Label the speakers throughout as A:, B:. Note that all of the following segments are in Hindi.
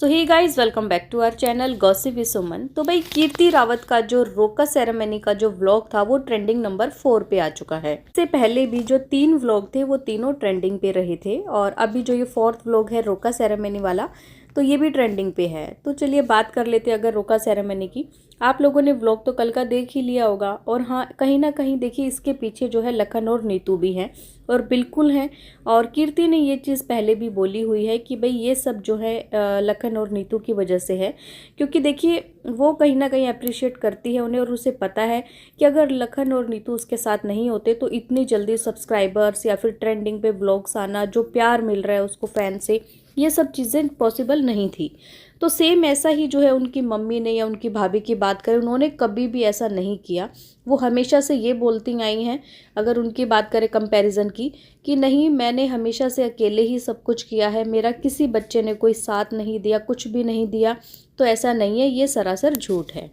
A: So hey guys, welcome back to our channel gossip with Suman. तो भाई कीर्ति रावत का जो रोका सेरेमनी का जो व्लॉग था वो ट्रेंडिंग नंबर 4 पे आ चुका है। इससे पहले भी जो 3 व्लॉग थे वो तीनों ट्रेंडिंग पे रहे थे और अभी जो ये 4th व्लॉग है रोका सेरेमनी वाला तो ये भी ट्रेंडिंग पे है। तो चलिए बात कर लेते हैं अगर रोका सेरेमनी की। आप लोगों ने व्लॉग तो कल का देख ही लिया होगा और हाँ, कहीं ना कहीं देखिए इसके पीछे जो है लखन और नीतू भी हैं और बिल्कुल हैं। और कीर्ति ने ये चीज़ पहले भी बोली हुई है कि भाई ये सब जो है लखन और नीतू की वजह से है, क्योंकि देखिए वो कहीं ना कहीं अप्रिशिएट करती है उन्हें और उसे पता है कि अगर लखन और नीतू उसके साथ नहीं होते तो इतनी जल्दी सब्सक्राइबर्स या फिर ट्रेंडिंग पे व्लॉग्स आना, जो प्यार मिल रहा है उसको फैन से, ये सब चीज़ें पॉसिबल नहीं थी। तो सेम ऐसा ही जो है उनकी मम्मी ने या उनकी भाभी की बात करें, उन्होंने कभी भी ऐसा नहीं किया। वो हमेशा से ये बोलती आई हैं, अगर उनकी बात करें कंपैरिजन की, कि नहीं मैंने हमेशा से अकेले ही सब कुछ किया है, मेरा किसी बच्चे ने कोई साथ नहीं दिया, कुछ भी नहीं दिया। तो ऐसा नहीं है, ये सरासर झूठ है।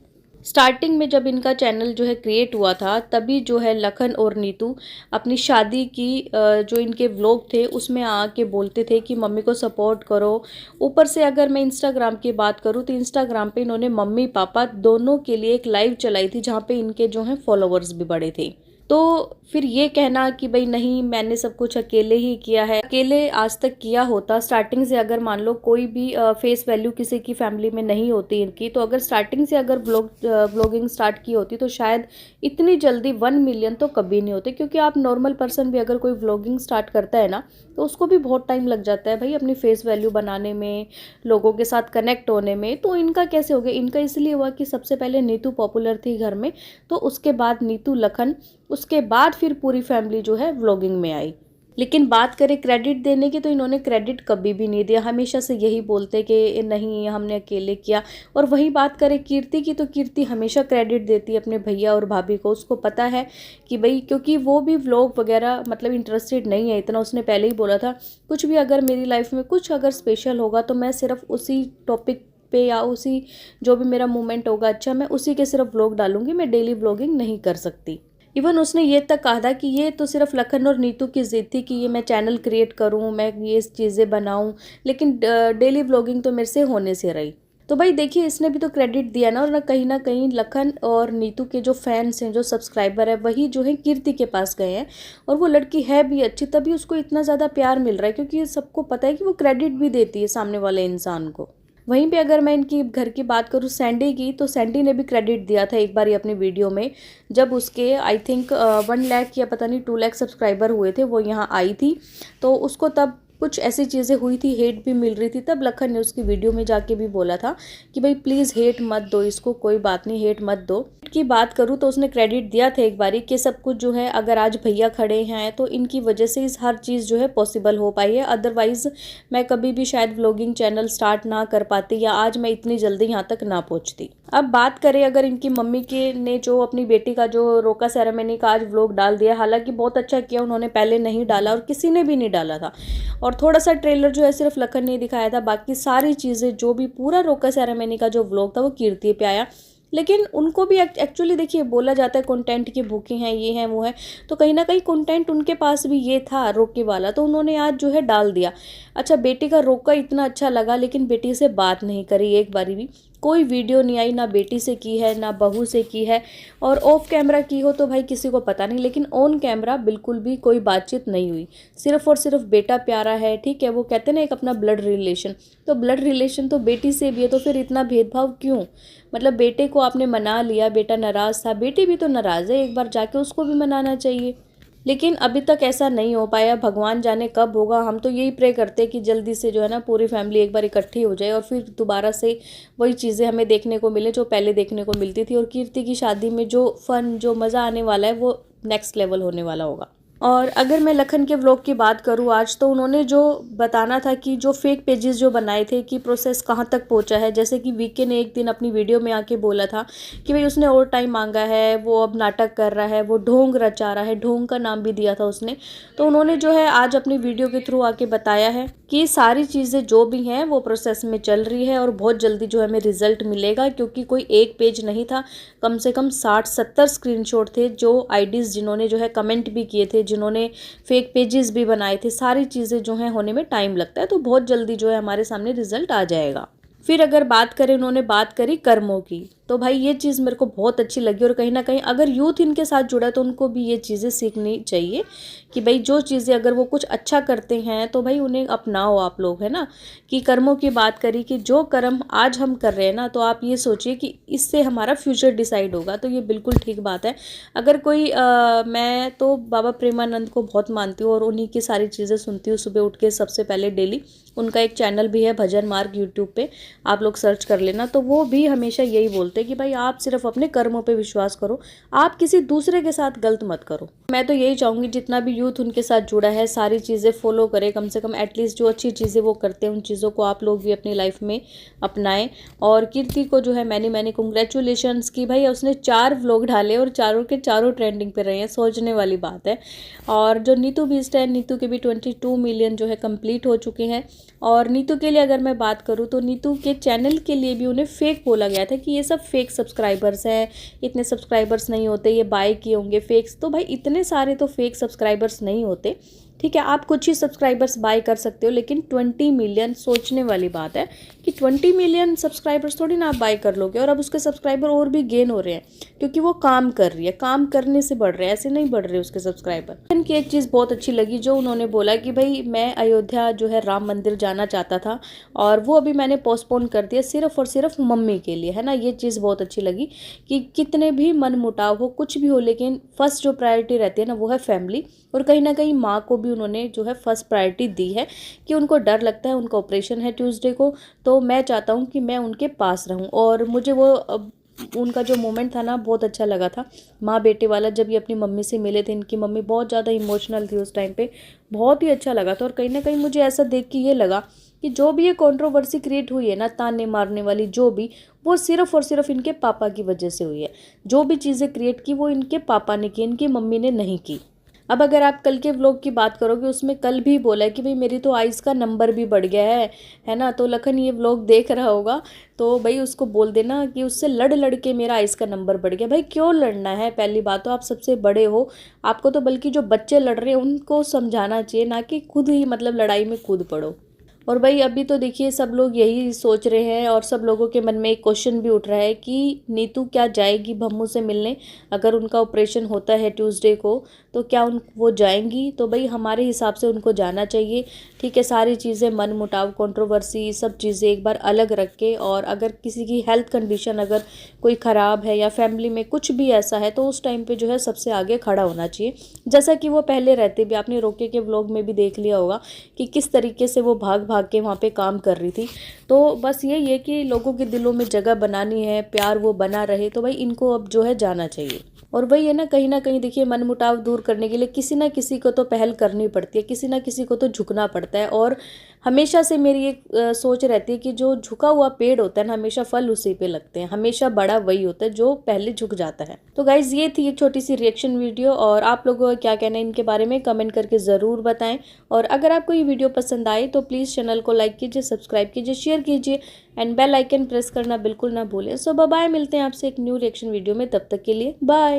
A: स्टार्टिंग में जब इनका चैनल जो है क्रिएट हुआ था तभी जो है लखन और नीतू अपनी शादी की जो इनके व्लॉग थे उसमें आके बोलते थे कि मम्मी को सपोर्ट करो। ऊपर से अगर मैं इंस्टाग्राम की बात करूँ तो इंस्टाग्राम पे इन्होंने मम्मी पापा दोनों के लिए एक लाइव चलाई थी जहाँ पे इनके जो है फॉलोअर्स भी बढ़े थे। तो फिर ये कहना कि भाई नहीं मैंने सब कुछ अकेले ही किया है, अकेले आज तक किया होता स्टार्टिंग से, अगर मान लो कोई भी फेस वैल्यू किसी की फैमिली में नहीं होती इनकी, तो अगर स्टार्टिंग से अगर ब्लॉगिंग स्टार्ट की होती तो शायद इतनी जल्दी 1 मिलियन तो कभी नहीं होते। क्योंकि आप नॉर्मल पर्सन भी अगर कोई व्लॉगिंग स्टार्ट करता है ना तो उसको भी बहुत टाइम लग जाता है भाई अपनी फेस वैल्यू बनाने में, लोगों के साथ कनेक्ट होने में। तो इनका कैसे हो गया? इनका इसलिए हुआ कि सबसे पहले नीतू पॉपुलर थी घर में, तो उसके बाद नीतू लखन, उसके बाद फिर पूरी फैमिली जो है व्लॉगिंग में आई। लेकिन बात करें क्रेडिट देने की तो इन्होंने क्रेडिट कभी भी नहीं दिया, हमेशा से यही बोलते कि नहीं हमने अकेले किया। और वही बात करें कीर्ति की तो कीर्ति हमेशा क्रेडिट देती है अपने भैया और भाभी को। उसको पता है कि भाई, क्योंकि वो भी व्लॉग वगैरह मतलब इंटरेस्टेड नहीं है इतना। उसने पहले ही बोला था कुछ भी अगर मेरी लाइफ में कुछ अगर स्पेशल होगा तो मैं सिर्फ उसी टॉपिक पे या उसी जो भी मेरा मोमेंट होगा अच्छा, मैं उसी के सिर्फ व्लॉग डालूंगी, मैं डेली व्लॉगिंग नहीं कर सकती। इवन उसने ये तक कहा था कि ये तो सिर्फ लखन और नीतू की जिद थी कि ये मैं चैनल क्रिएट करूं, मैं ये चीज़ें बनाऊं, लेकिन डेली व्लॉगिंग तो मेरे से होने से रही। तो भाई देखिए इसने भी तो क्रेडिट दिया ना, और ना कहीं लखन और नीतू के जो फैंस हैं, जो सब्सक्राइबर है, वही जो है कीर्ति के पास गए हैं। और वो लड़की है भी अच्छी, तभी उसको इतना ज़्यादा प्यार मिल रहा है, क्योंकि सबको पता है कि वो क्रेडिट भी देती है सामने वाले इंसान को। वहीं पे अगर मैं इनकी घर की बात करूँ सैंडी की, तो सैंडी ने भी क्रेडिट दिया था एक बार अपनी वीडियो में, जब उसके आई थिंक 1 लाख या पता नहीं 2 लाख सब्सक्राइबर हुए थे, वो यहाँ आई थी। तो उसको तब कुछ ऐसी चीज़ें हुई थी, हेट भी मिल रही थी, तब लखन ने उसकी वीडियो में जाके भी बोला था कि भाई प्लीज़ हेट मत दो इसको, कोई बात नहीं हेट मत दो। की बात करूँ तो उसने क्रेडिट दिया था एक बारी कि सब कुछ जो है अगर आज भैया खड़े हैं तो इनकी वजह से इस हर चीज़ जो है पॉसिबल हो पाई है, अदरवाइज़ मैं कभी भी शायद व्लॉगिंग चैनल स्टार्ट ना कर पाती या आज मैं इतनी जल्दी यहाँ तक ना पहुँचती। अब बात करें अगर इनकी मम्मी के ने जो अपनी बेटी का जो रोका सेरेमनी का आज व्लॉग डाल दिया, हालांकि बहुत अच्छा किया उन्होंने, पहले नहीं डाला और किसी ने भी नहीं डाला था। और थोड़ा सा ट्रेलर जो है सिर्फ लखन ने दिखाया था, बाकी सारी चीज़ें जो भी पूरा रोका सेरेमनी का जो व्लॉग था वो कीर्ति पे आया। लेकिन उनको भी एक्चुअली देखिए बोला जाता है कंटेंट की भूखे हैं, ये हैं वो है, तो कहीं ना कहीं कंटेंट उनके पास भी ये था रोके वाला, तो उन्होंने आज जो है डाल दिया। अच्छा, बेटी का रोका इतना अच्छा लगा, लेकिन बेटी से बात नहीं करी एक बारी भी, कोई वीडियो नहीं आई, ना बेटी से की है ना बहू से की है। और ऑफ कैमरा की हो तो भाई किसी को पता नहीं, लेकिन ऑन कैमरा बिल्कुल भी कोई बातचीत नहीं हुई। सिर्फ और सिर्फ बेटा प्यारा है, ठीक है, वो कहते ना एक अपना ब्लड रिलेशन, तो ब्लड रिलेशन तो बेटी से भी है, तो फिर इतना भेदभाव क्यों? मतलब बेटे को आपने मना लिया, बेटा नाराज़ था, बेटी भी तो नाराज़ है, एक बार जाके उसको भी मनाना चाहिए। लेकिन अभी तक ऐसा नहीं हो पाया, भगवान जाने कब होगा। हम तो यही प्रे करते हैं कि जल्दी से जो है ना पूरी फैमिली एक बार इकट्ठी हो जाए और फिर दोबारा से वही चीज़ें हमें देखने को मिले जो पहले देखने को मिलती थी। और कीर्ति की शादी में जो फन, जो मज़ा आने वाला है वो नेक्स्ट लेवल होने वाला होगा। और अगर मैं लखन के व्लॉग की बात करूँ आज, तो उन्होंने जो बताना था कि जो फेक पेजेस जो बनाए थे कि प्रोसेस कहाँ तक पहुँचा है। जैसे कि वीके ने एक दिन अपनी वीडियो में आके बोला था कि भाई उसने और टाइम मांगा है, वो अब नाटक कर रहा है, वो ढोंग रचा रहा है, ढोंग का नाम भी दिया था उसने। तो उन्होंने जो है आज अपनी वीडियो के थ्रू आके बताया है कि सारी चीज़ें जो भी हैं वो प्रोसेस में चल रही है और बहुत जल्दी जो हमें रिजल्ट मिलेगा। क्योंकि कोई एक पेज नहीं था, कम से कम 60-70 स्क्रीनशॉट थे, जो आईडीज़ जिन्होंने जो है कमेंट भी किए थे, जिन्होंने फेक पेजेस भी बनाए थे, सारी चीज़ें जो हैं होने में टाइम लगता है। तो बहुत जल्दी जो है हमारे सामने रिजल्ट आ जाएगा। फिर अगर बात करें, उन्होंने बात करी कर्मों की, तो भाई ये चीज़ मेरे को बहुत अच्छी लगी और कहीं ना कहीं अगर यूथ इनके साथ जुड़ा तो उनको भी ये चीज़ें सीखनी चाहिए कि भाई जो चीज़ें अगर वो कुछ अच्छा करते हैं तो भाई उन्हें अपनाओ आप लोग, है ना। कि कर्मों की बात करी कि जो कर्म आज हम कर रहे हैं ना, तो आप ये सोचिए कि इससे हमारा फ्यूचर डिसाइड होगा, तो ये बिल्कुल ठीक बात है। अगर कोई मैं तो बाबा प्रेमानंद को बहुत मानती हूँ और उन्हीं की सारी चीज़ें सुनती हूँ सुबह उठ के सबसे पहले डेली। उनका एक चैनल भी है भजन मार्ग यूट्यूब पे, आप लोग सर्च कर लेना। तो वो भी हमेशा यही बोलते हैं कि भाई आप सिर्फ अपने कर्मों पे विश्वास करो, आप किसी दूसरे के साथ गलत मत करो। मैं तो यही चाहूँगी जितना भी यूथ उनके साथ जुड़ा है सारी चीज़ें फॉलो करे, कम से कम एटलीस्ट जो अच्छी चीज़ें वो करते हैं उन चीज़ों को आप लोग भी अपनी लाइफ में अपनाएं। और कीर्ति को जो है मैंने कंग्रेचुलेशंस की भाई, उसने 4 व्लॉग डाले और चारों के चारों ट्रेंडिंग पे रहे हैं, सोचने वाली बात है। और जो नीतू बीस्ट है, नीतू के भी 22 मिलियन जो है कंप्लीट हो चुके हैं। और नीतू के लिए अगर मैं बात करूँ तो नीतू के चैनल के लिए भी उन्हें फेक बोला गया था कि ये सब फेक सब्सक्राइबर्स हैं, इतने सब्सक्राइबर्स नहीं होते, ये बाय किए होंगे फेक्स। तो भाई इतने सारे तो फेक सब्सक्राइबर्स नहीं होते, ठीक है। आप कुछ ही सब्सक्राइबर्स बाय कर सकते हो, लेकिन 20 मिलियन सोचने वाली बात है कि 20 मिलियन सब्सक्राइबर्स थोड़ी ना आप बाय कर लोगे। और अब उसके सब्सक्राइबर और भी गेन हो रहे हैं क्योंकि वो काम कर रही है, काम करने से बढ़ रहे हैं, ऐसे नहीं बढ़ रहे उसके सब्सक्राइबर। उनकी एक चीज़ बहुत अच्छी लगी जो उन्होंने बोला कि भाई मैं अयोध्या जो है राम मंदिर जाना चाहता था और वो अभी मैंने पोस्टपोन कर दिया सिर्फ और सिर्फ मम्मी के लिए, है ना। ये चीज़ बहुत अच्छी लगी कि कितने भी मन मुटाव हो, कुछ भी हो, लेकिन फर्स्ट जो प्रायोरिटी रहती है ना वो है फैमिली। और कहीं ना कहीं माँ को भी उन्होंने जो है फर्स्ट प्रायोरिटी दी है कि उनको डर लगता है, उनका ऑपरेशन है ट्यूसडे को, तो मैं चाहता हूँ कि मैं उनके पास रहूँ। और मुझे वो उनका जो मोमेंट था ना बहुत अच्छा लगा था, माँ बेटे वाला, जब ये अपनी मम्मी से मिले थे। इनकी मम्मी बहुत ज़्यादा इमोशनल थी उस टाइम पे, बहुत ही अच्छा लगा था। और कहीं ना कहीं मुझे ऐसा देख के ये लगा कि जो भी ये कंट्रोवर्सी क्रिएट हुई है ना, ताने मारने वाली जो भी, वो सिर्फ और सिर्फ इनके पापा की वजह से हुई है। जो भी चीज़ें क्रिएट की वो इनके पापा ने की, इनकी मम्मी ने नहीं की। अब अगर आप कल के व्लॉग की बात करोगे, उसमें कल भी बोला है कि भाई मेरी तो आइज़ का नंबर भी बढ़ गया है ना। तो लखन ये व्लॉग देख रहा होगा तो भाई उसको बोल देना कि उससे लड़ लड़ के मेरा आइज़ का नंबर बढ़ गया। भाई क्यों लड़ना है, पहली बात तो आप सबसे बड़े हो, आपको तो बल्कि जो बच्चे लड़ रहे हैं उनको समझाना चाहिए, ना कि खुद ही मतलब लड़ाई में कूद पड़ो। और भाई अभी तो देखिए सब लोग यही सोच रहे हैं और सब लोगों के मन में एक क्वेश्चन भी उठ रहा है कि नीतू क्या जाएगी भम्मू से मिलने, अगर उनका ऑपरेशन होता है ट्यूसडे को तो क्या वो जाएंगी। तो भाई हमारे हिसाब से उनको जाना चाहिए, ठीक है। सारी चीज़ें मन मुटाव कंट्रोवर्सी सब चीज़ें एक बार अलग रख के, और अगर किसी की हेल्थ कंडीशन अगर कोई ख़राब है या फैमिली में कुछ भी ऐसा है तो उस टाइम पे जो है सबसे आगे खड़ा होना चाहिए, जैसा कि वो पहले रहते भी। आपने रोके के व्लॉग में भी देख लिया होगा कि किस तरीके से वो भाग भाग के वहाँ पे काम कर रही थी। तो बस यही है कि लोगों के दिलों में जगह बनानी है, प्यार वो बना रहे, तो भाई इनको अब जो है जाना चाहिए। और वही है ना कहीं देखिए मन मुटाव दूर करने के लिए किसी ना किसी को तो पहल करनी पड़ती है, किसी ना किसी को तो झुकना पड़ता है। और हमेशा से मेरी एक सोच रहती है कि जो झुका हुआ पेड़ होता है ना, हमेशा फल उसी पे लगते हैं, हमेशा बड़ा वही होता है जो पहले झुक जाता है। तो गाइज ये थी एक छोटी सी रिएक्शन वीडियो, और आप लोगों का क्या कहना है इनके बारे में कमेंट करके ज़रूर बताएं। और अगर आपको ये वीडियो पसंद आए तो प्लीज़ चैनल को लाइक कीजिए, सब्सक्राइब कीजिए, शेयर कीजिए एंड बेल आइकन प्रेस करना बिल्कुल ना भूलें। सो बाय, मिलते हैं आपसे एक न्यू रिएक्शन वीडियो में, तब तक के लिए बाय।